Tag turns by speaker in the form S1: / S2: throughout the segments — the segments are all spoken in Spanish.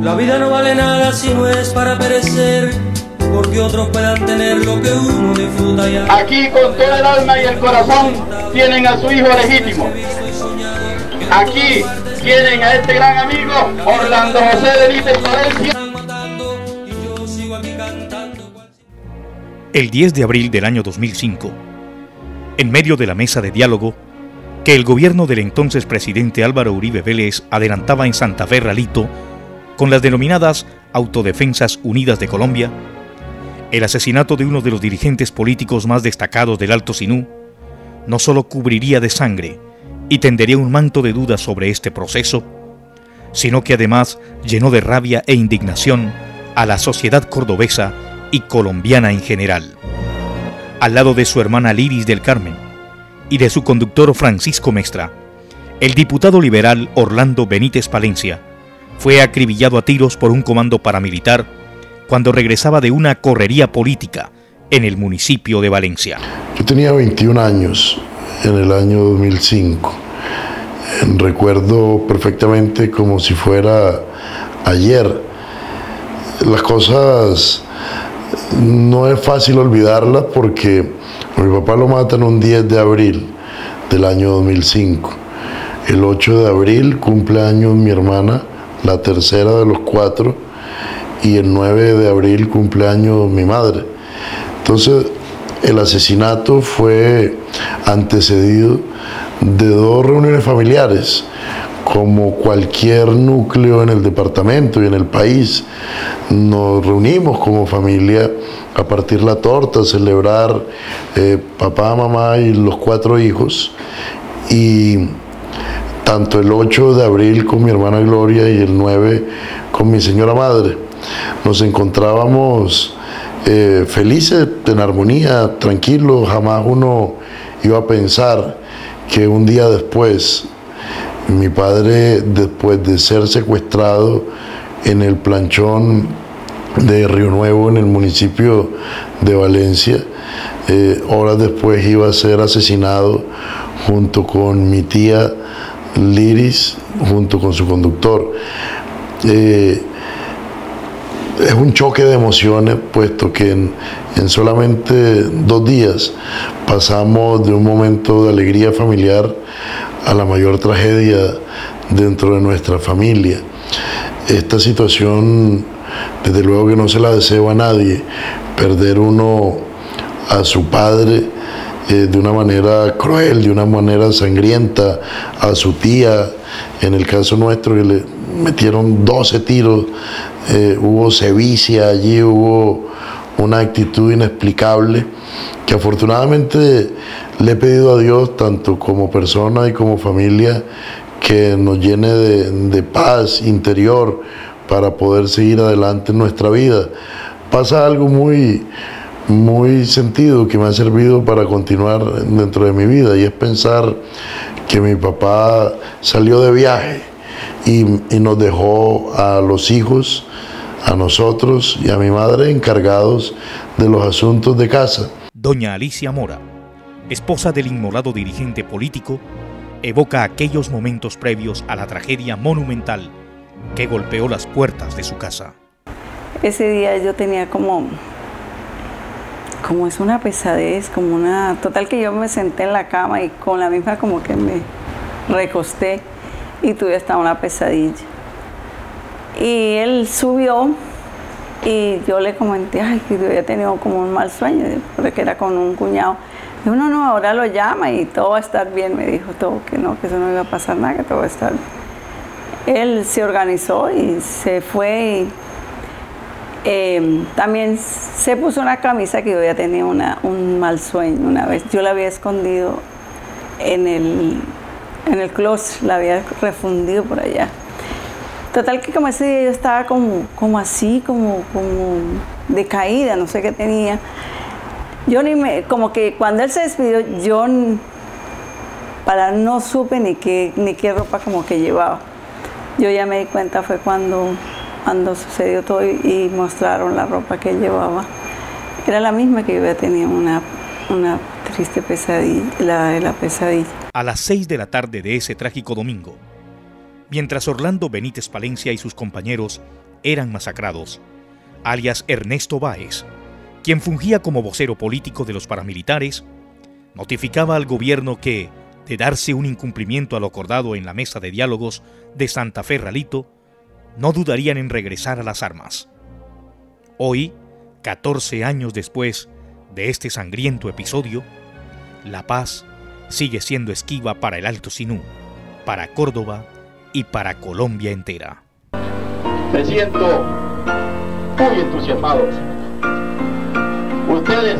S1: La vida no vale nada si no es para perecer, porque otros puedan tener lo que uno disfruta ya.
S2: Aquí con toda el alma y el corazón tienen a su hijo legítimo. Aquí tienen a este gran amigo Orlando José Benítez Valencia.
S3: El 10 de abril del año 2005, en medio de la mesa de diálogo que el gobierno del entonces presidente Álvaro Uribe Vélez adelantaba en Santa Fe, Ralito, con las denominadas Autodefensas Unidas de Colombia, el asesinato de uno de los dirigentes políticos más destacados del Alto Sinú no solo cubriría de sangre y tendería un manto de dudas sobre este proceso, sino que además llenó de rabia e indignación a la sociedad cordobesa y colombiana en general. Al lado de su hermana Liris del Carmen y de su conductor Francisco Mestra, el diputado liberal Orlando Benítez Palencia fue acribillado a tiros por un comando paramilitar cuando regresaba de una correría política en el municipio de Valencia.
S4: Yo tenía 21 años en el año 2005. Recuerdo perfectamente como si fuera ayer. Las cosas no es fácil olvidarlas porque a mi papá lo matan un 10 de abril del año 2005. El 8 de abril cumple años mi hermana, la tercera de los 4, y el 9 de abril cumple años mi madre. Entonces, el asesinato fue antecedido de 2 reuniones familiares, como cualquier núcleo en el departamento y en el país. Nos reunimos como familia a partir la torta, a celebrar papá, mamá y los 4 hijos, y tanto el 8 de abril con mi hermana Gloria y el 9 con mi señora madre. Nos encontrábamos felices, en armonía, tranquilos. Jamás uno iba a pensar que un día después, mi padre, después de ser secuestrado en el planchón de Río Nuevo, en el municipio de Valencia, horas después iba a ser asesinado junto con mi tía Liris, junto con su conductor. Es un choque de emociones, puesto que en solamente 2 días pasamos de un momento de alegría familiar a la mayor tragedia dentro de nuestra familia. Esta situación, desde luego que no se la deseo a nadie, perder uno a su padre de una manera cruel, de una manera sangrienta, a su tía, en el caso nuestro que le metieron 12 tiros, hubo sevicia allí, hubo una actitud inexplicable que afortunadamente le he pedido a Dios, tanto como persona y como familia, que nos llene de paz interior para poder seguir adelante en nuestra vida. Pasa algo muy sentido que me ha servido para continuar dentro de mi vida, y es pensar que mi papá salió de viaje y nos dejó a los hijos, a nosotros y a mi madre encargados de los asuntos de casa.
S3: Doña Alicia Mora, esposa del inmolado dirigente político, evoca aquellos momentos previos a la tragedia monumental que golpeó las puertas de su casa.
S5: Ese día yo tenía como es una pesadez, total, que yo me senté en la cama y con la misma como que me recosté y tuve hasta una pesadilla. Y él subió y yo le comenté, ay, que yo había tenido como un mal sueño, porque era con un cuñado. Dijo, no, ahora lo llama y todo va a estar bien, me dijo todo, que no, que eso no iba a pasar nada, que todo va a estar bien. Él se organizó y se fue. También se puso una camisa que yo había tenido un mal sueño una vez. Yo la había escondido en el closet, la había refundido por allá. Total que como ese día yo estaba como así, como decaída, no sé qué tenía. Yo como que cuando él se despidió, yo no supe ni qué ropa como que llevaba. Yo ya me di cuenta fue cuando sucedió todo y mostraron la ropa que llevaba. Era la misma que yo había tenido una triste pesadilla, la pesadilla.
S3: A las 6 de la tarde de ese trágico domingo, mientras Orlando Benítez Palencia y sus compañeros eran masacrados, alias Ernesto Báez, quien fungía como vocero político de los paramilitares, notificaba al gobierno que, de darse un incumplimiento a lo acordado en la mesa de diálogos de Santa Fe Ralito, no dudarían en regresar a las armas. Hoy, 14 años después de este sangriento episodio, la paz sigue siendo esquiva para el Alto Sinú, para Córdoba y para Colombia entera.
S2: Me siento muy entusiasmado. Ustedes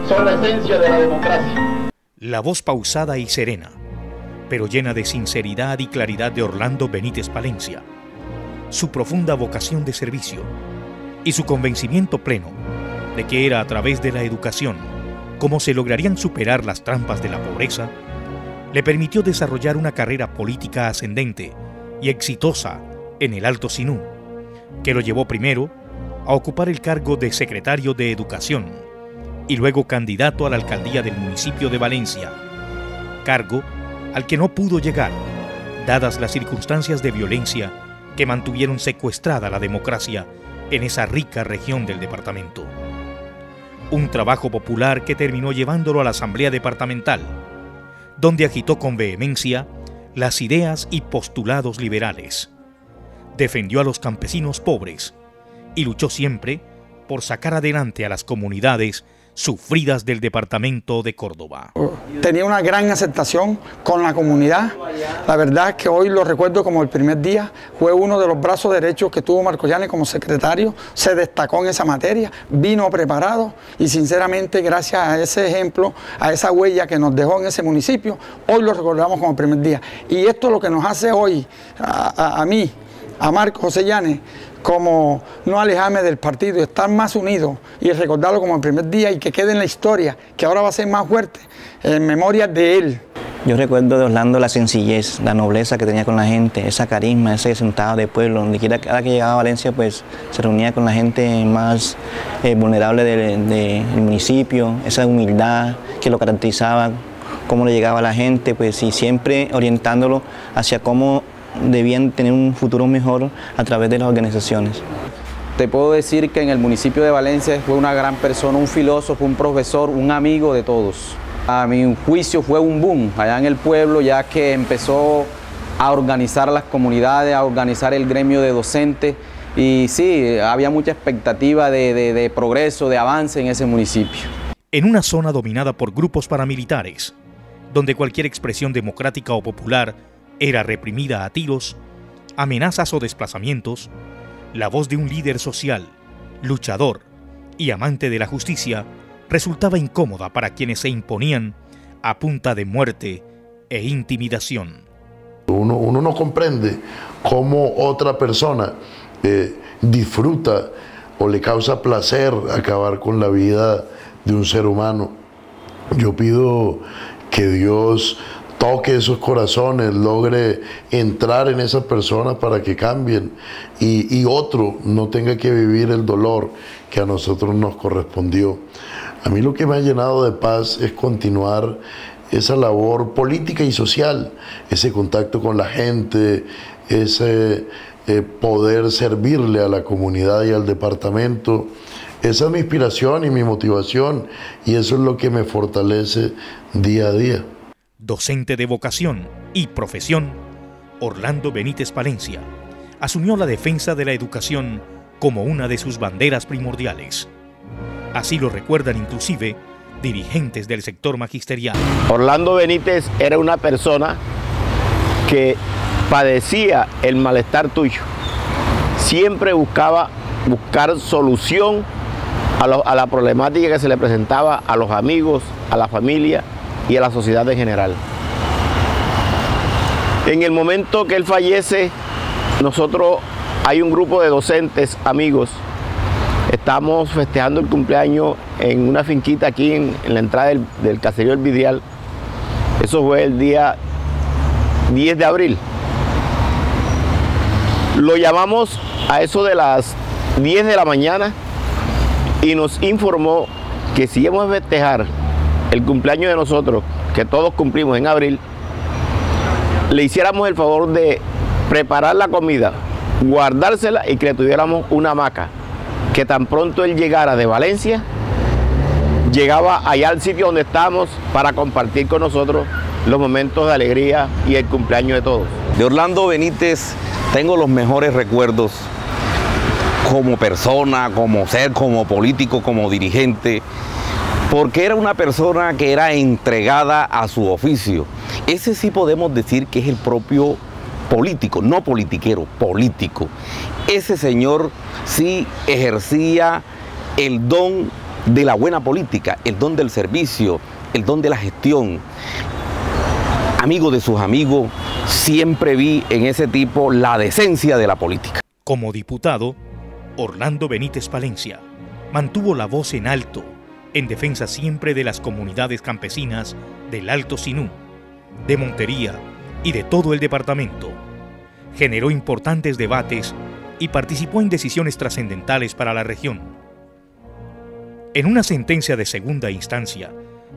S2: son la esencia de la democracia.
S3: La voz pausada y serena, pero llena de sinceridad y claridad de Orlando Benítez Palencia, su profunda vocación de servicio y su convencimiento pleno de que era a través de la educación como se lograrían superar las trampas de la pobreza, le permitió desarrollar una carrera política ascendente y exitosa en el Alto Sinú, que lo llevó primero a ocupar el cargo de secretario de Educación y luego candidato a la alcaldía del municipio de Valencia, cargo al que no pudo llegar, dadas las circunstancias de violencia que mantuvieron secuestrada la democracia en esa rica región del departamento. Un trabajo popular que terminó llevándolo a la Asamblea Departamental, donde agitó con vehemencia las ideas y postulados liberales. Defendió a los campesinos pobres y luchó siempre por sacar adelante a las comunidades sufridas del departamento de Córdoba.
S6: Tenía una gran aceptación con la comunidad. La verdad es que hoy lo recuerdo como el primer día. Fue uno de los brazos derechos que tuvo Marco Yáñez como secretario. Se destacó en esa materia, vino preparado y sinceramente gracias a ese ejemplo, a esa huella que nos dejó en ese municipio, hoy lo recordamos como el primer día. Y esto es lo que nos hace hoy, a mí, a Marco José Yáñez, como no alejarme del partido, estar más unidos y recordarlo como el primer día y que quede en la historia, que ahora va a ser más fuerte, en memoria de él.
S7: Yo recuerdo de Orlando la sencillez, la nobleza que tenía con la gente, esa carisma, ese sentado de pueblo, donde quiera cada que llegaba a Valencia pues se reunía con la gente más vulnerable del municipio, esa humildad que lo caracterizaba, cómo le llegaba a la gente, pues y siempre orientándolo hacia cómo debían tener un futuro mejor a través de las organizaciones.
S8: Te puedo decir que en el municipio de Valencia fue una gran persona, un filósofo, un profesor, un amigo de todos. A mi juicio fue un boom allá en el pueblo, ya que empezó a organizar las comunidades, a organizar el gremio de docentes y sí, había mucha expectativa de progreso, de avance en ese municipio.
S3: En una zona dominada por grupos paramilitares, donde cualquier expresión democrática o popular era reprimida a tiros, amenazas o desplazamientos, la voz de un líder social, luchador y amante de la justicia resultaba incómoda para quienes se imponían a punta de muerte e intimidación.
S4: Uno no comprende cómo otra persona disfruta o le causa placer acabar con la vida de un ser humano. Yo pido que Dios toque esos corazones, logre entrar en esas personas para que cambien y otro no tenga que vivir el dolor que a nosotros nos correspondió. A mí lo que me ha llenado de paz es continuar esa labor política y social, ese contacto con la gente, ese poder servirle a la comunidad y al departamento. Esa es mi inspiración y mi motivación y eso es lo que me fortalece día a día.
S3: Docente de vocación y profesión, Orlando Benítez Palencia asumió la defensa de la educación como una de sus banderas primordiales. Así lo recuerdan inclusive dirigentes del sector magisterial.
S9: Orlando Benítez era una persona que padecía el malestar tuyo. Siempre buscar solución a la problemática que se le presentaba a los amigos, a la familia y a la sociedad en general. En el momento que él fallece, nosotros hay un grupo de docentes, amigos, estamos festejando el cumpleaños en una finquita aquí en la entrada del caserío El Vidial. Eso fue el día 10 de abril. Lo llamamos a eso de las 10 de la mañana y nos informó que si íbamos a festejar el cumpleaños de nosotros, que todos cumplimos en abril, le hiciéramos el favor de preparar la comida, guardársela y que le tuviéramos una hamaca, que tan pronto él llegara de Valencia, llegaba allá al sitio donde estábamos para compartir con nosotros los momentos de alegría y el cumpleaños de todos.
S10: De Orlando Benítez tengo los mejores recuerdos como persona, como ser, como político, como dirigente, porque era una persona que era entregada a su oficio. Ese sí podemos decir que es el propio político, no politiquero, político. Ese señor sí ejercía el don de la buena política, el don del servicio, el don de la gestión. Amigo de sus amigos, siempre vi en ese tipo la decencia de la política.
S3: Como diputado, Orlando Benítez Palencia mantuvo la voz en alto en defensa siempre de las comunidades campesinas del Alto Sinú, de Montería y de todo el departamento. Generó importantes debates y participó en decisiones trascendentales para la región. En una sentencia de segunda instancia,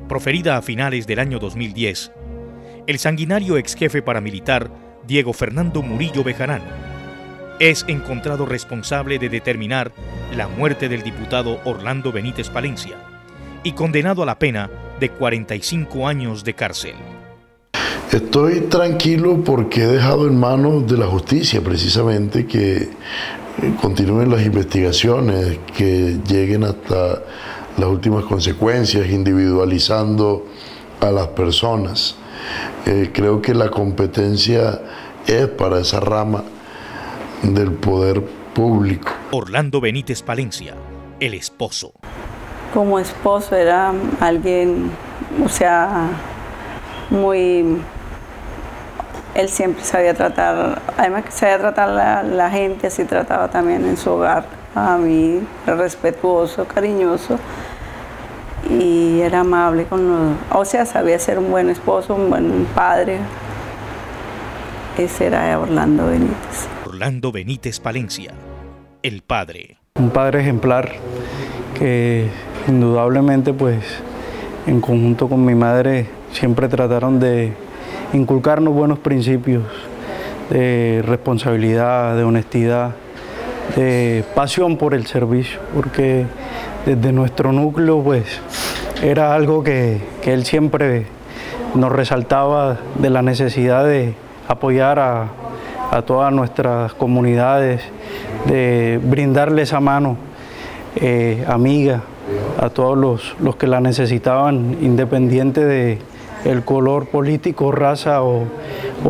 S3: proferida a finales del año 2010, el sanguinario ex jefe paramilitar Diego Fernando Murillo Bejarano es encontrado responsable de determinar la muerte del diputado Orlando Benítez Palencia y condenado a la pena de 45 años de cárcel.
S4: Estoy tranquilo porque he dejado en manos de la justicia precisamente que continúen las investigaciones, que lleguen hasta las últimas consecuencias, individualizando a las personas. Creo que la competencia es para esa rama del poder público.
S3: Orlando Benítez Palencia, el esposo.
S5: Como esposo era alguien, o sea, muy... Él siempre sabía tratar, además que sabía tratar a la gente, así trataba también en su hogar. A mí, respetuoso, cariñoso y era amable con los... O sea, sabía ser un buen esposo, un buen padre. Ese era Orlando Benítez.
S3: Orlando Benítez Palencia, el padre.
S11: Un padre ejemplar que indudablemente pues en conjunto con mi madre siempre trataron de inculcarnos buenos principios de responsabilidad, de honestidad, de pasión por el servicio, porque desde nuestro núcleo pues era algo que él siempre nos resaltaba de la necesidad de apoyar a todas nuestras comunidades, de brindarle esa mano amiga a todos los que la necesitaban, independiente de el color político, raza o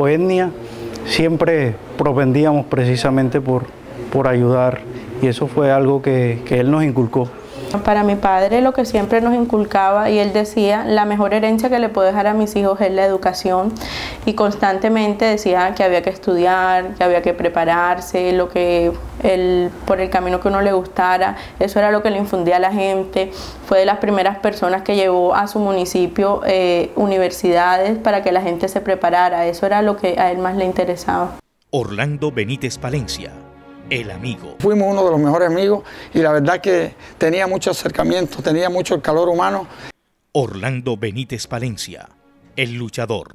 S11: etnia. Siempre propendíamos precisamente por ayudar y eso fue algo que él nos inculcó.
S12: Para mi padre lo que siempre nos inculcaba, y él decía, la mejor herencia que le puedo dejar a mis hijos es la educación, y constantemente decía que había que estudiar, que había que prepararse, por el camino que uno le gustara. Eso era lo que le infundía a la gente. Fue de las primeras personas que llevó a su municipio universidades para que la gente se preparara. Eso era lo que a él más le interesaba.
S3: Orlando Benítez Palencia, el amigo.
S6: Fuimos uno de los mejores amigos y la verdad que tenía mucho acercamiento, tenía mucho el calor humano.
S3: Orlando Benítez Palencia, el luchador.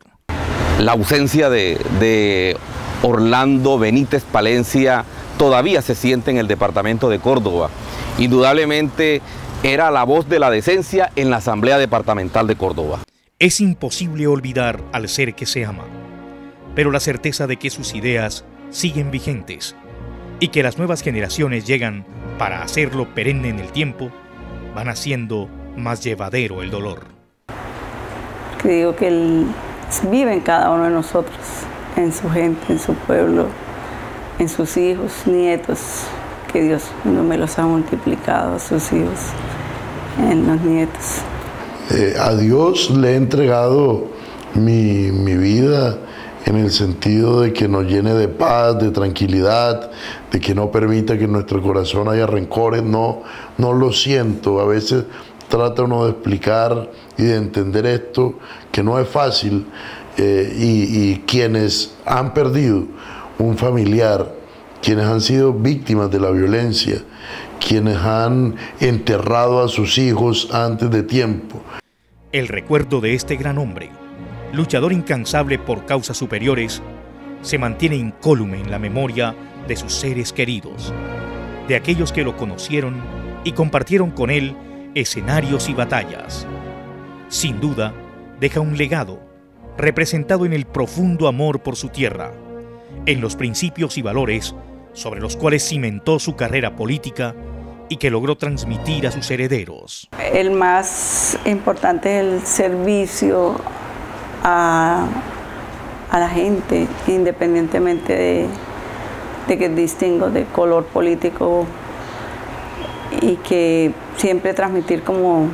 S10: La ausencia de Orlando Benítez Palencia todavía se siente en el departamento de Córdoba. Indudablemente era la voz de la decencia en la Asamblea Departamental de Córdoba.
S3: Es imposible olvidar al ser que se ama, pero la certeza de que sus ideas siguen vigentes y que las nuevas generaciones llegan para hacerlo perenne en el tiempo, van haciendo más llevadero el dolor.
S5: Digo que Él vive en cada uno de nosotros, en su gente, en su pueblo, en sus hijos, nietos, que Dios no me los ha multiplicado, sus hijos, en los nietos.
S4: A Dios le he entregado mi vida, en el sentido de que nos llene de paz, de tranquilidad, de que no permita que en nuestro corazón haya rencores. No lo siento. A veces trata uno de explicar y de entender esto, que no es fácil, y quienes han perdido un familiar, quienes han sido víctimas de la violencia, quienes han enterrado a sus hijos antes de tiempo.
S3: El recuerdo de este gran hombre luchador incansable por causas superiores, se mantiene incólume en la memoria de sus seres queridos, de aquellos que lo conocieron y compartieron con él escenarios y batallas. Sin duda, deja un legado representado en el profundo amor por su tierra, en los principios y valores sobre los cuales cimentó su carrera política y que logró transmitir a sus herederos.
S5: El más importante es el servicio a la gente, independientemente de que distingo de color político, y que siempre transmitir como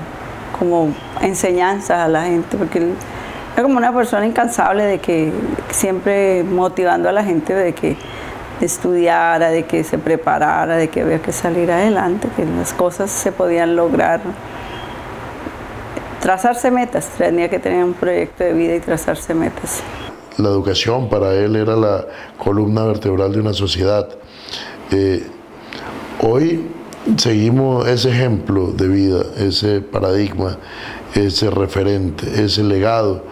S5: enseñanzas a la gente, porque él era como una persona incansable de que siempre motivando a la gente de que estudiara, de que se preparara, de que había que salir adelante, que las cosas se podían lograr. Trazarse metas, tenía que tener un proyecto de vida y trazarse metas.
S4: La educación para él era la columna vertebral de una sociedad. Hoy seguimos ese ejemplo de vida, ese paradigma, ese referente, ese legado,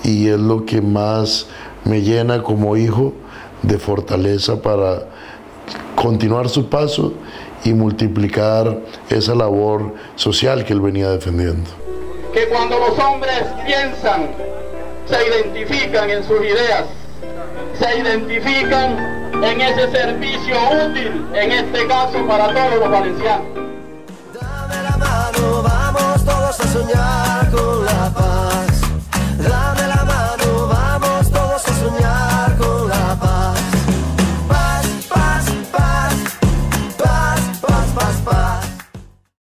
S4: y es lo que más me llena como hijo de fortaleza para continuar su paso y multiplicar esa labor social que él venía defendiendo.
S2: Que cuando los hombres piensan, se identifican en sus ideas, se identifican en ese servicio útil, en este caso para todos los valencianos.